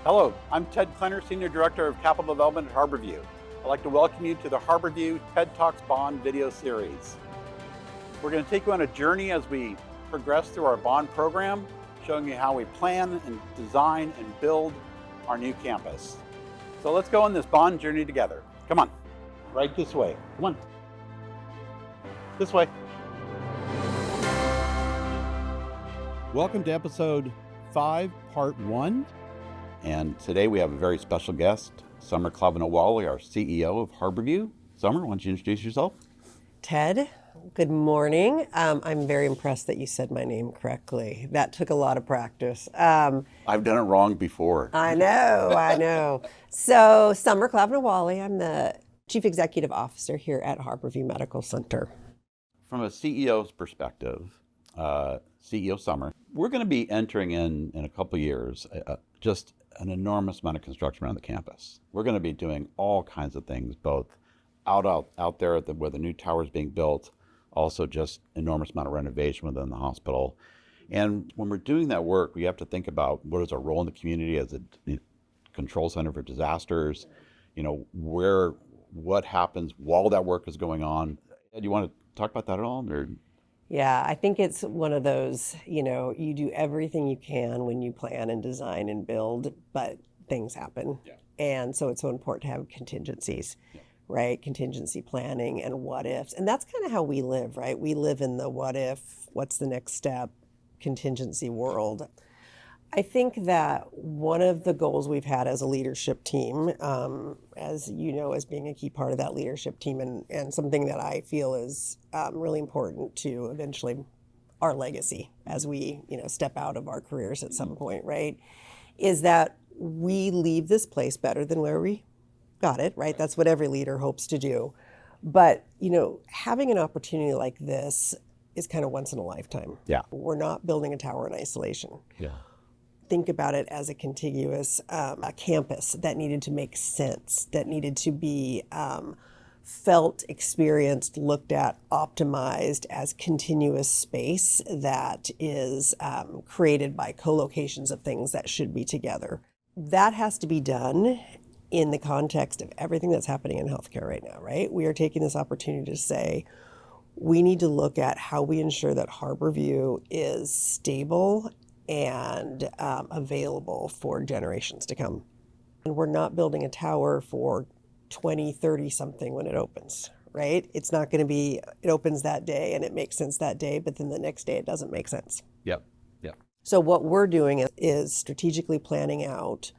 Hello, I'm Ted Klainer, Senior Director of Capital Development at Harborview. I'd like to welcome you to the Harborview TED Talks Bond video series. We're going to take you on a journey as we progress through our bond program, showing you how we plan and design and build our new campus. So let's go on this bond journey together. Come on, right this way. Come on. This way. Welcome to episode 5, part 1. And today we have a very special guest, Sommer Kleweno Walley, our CEO of Harborview. Sommer, why don't you introduce yourself? Ted, good morning. I'm very impressed that you said my name correctly. That took a lot of practice. I've done it wrong before. I know. So, Sommer Kleweno Walley, I'm the Chief Executive Officer here at Harborview Medical Center. From a CEO's perspective, CEO Sommer, we're going to be entering in a couple of years, just an enormous amount of construction around the campus. We're going to be doing all kinds of things, both out there where the new tower is being built, also just enormous amount of renovation within the hospital. And when we're doing that work, we have to think about what is our role in the community as a control center for disasters, what happens while that work is going on. Do you want to talk about that at all? Or? Yeah, I think it's one of those, you do everything you can when you plan and design and build, but things happen. Yeah. And so it's so important to have contingencies, right? Contingency planning and what ifs. And that's kind of how we live, right? We live in the what if, what's the next step, contingency world. I think that one of the goals we've had as a leadership team, as you know, as being a key part of that leadership team and something that I feel is really important to eventually our legacy as we, step out of our careers at some point, right, is that we leave this place better than where we got it, right? That's what every leader hopes to do. But, having an opportunity like this is kind of once in a lifetime. Yeah. We're not building a tower in isolation. Yeah. Think about it as a contiguous a campus that needed to make sense, that needed to be felt, experienced, looked at, optimized as continuous space that is created by co-locations of things that should be together. That has to be done in the context of everything that's happening in healthcare right now, right? We are taking this opportunity to say, we need to look at how we ensure that Harborview is stable and available for generations to come. And we're not building a tower for 20, 30 something when it opens, right? It's not going to be, it opens that day and it makes sense that day, but then the next day it doesn't make sense. Yep. So what we're doing is strategically planning out,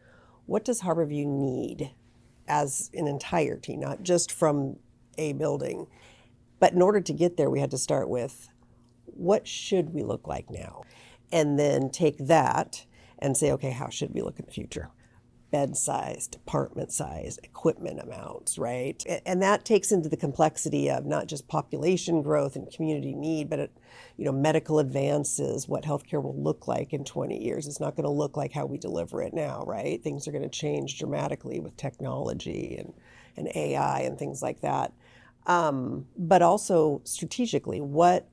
what does Harborview need as an entirety, not just from a building. But in order to get there, we had to start with, what should we look like now? And then take that and say, okay, how should we look in the future? Bed size, department size, equipment amounts, right? And that takes into the complexity of not just population growth and community need, but medical advances, what healthcare will look like in 20 years. It's not going to look like how we deliver it now, right? Things are going to change dramatically with technology and AI and things like that. But also strategically, what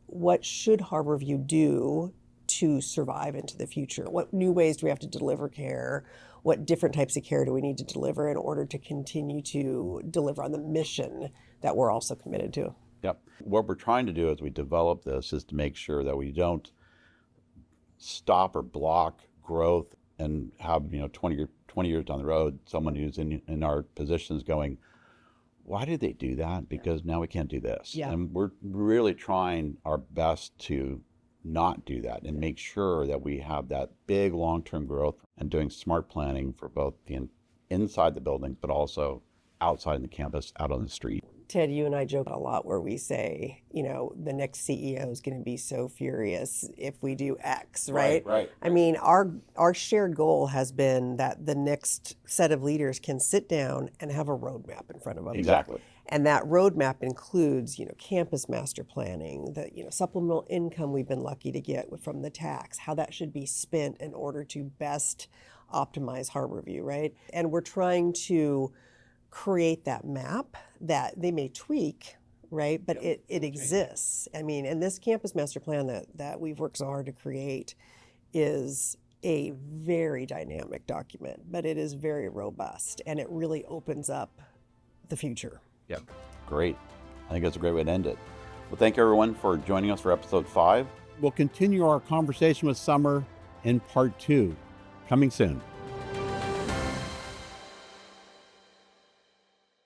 should Harborview do to survive into the future? What new ways do we have to deliver care? What different types of care do we need to deliver in order to continue to deliver on the mission that we're also committed to? Yep. What we're trying to do as we develop this is to make sure that we don't stop or block growth and have 20 years down the road, someone who's in our positions going, why did they do that? Because now we can't do this. Yeah. And we're really trying our best to not do that and make sure that we have that big long-term growth and doing smart planning for both the inside the building, but also outside the campus, out on the street. Ted, you and I joke a lot where we say, the next CEO is going to be so furious if we do X, right? Right. I mean, our shared goal has been that the next set of leaders can sit down and have a roadmap in front of them. Exactly. And that roadmap includes, campus master planning, the, supplemental income we've been lucky to get from the tax, how that should be spent in order to best optimize Harborview, right? And we're trying to create that map that they may tweak, right? But it exists. I mean, and this campus master plan that we've worked so hard to create is a very dynamic document, but it is very robust and it really opens up the future. Yep. Great. I think that's a great way to end it. Well, thank you everyone for joining us for episode 5. We'll continue our conversation with Sommer in part 2, coming soon.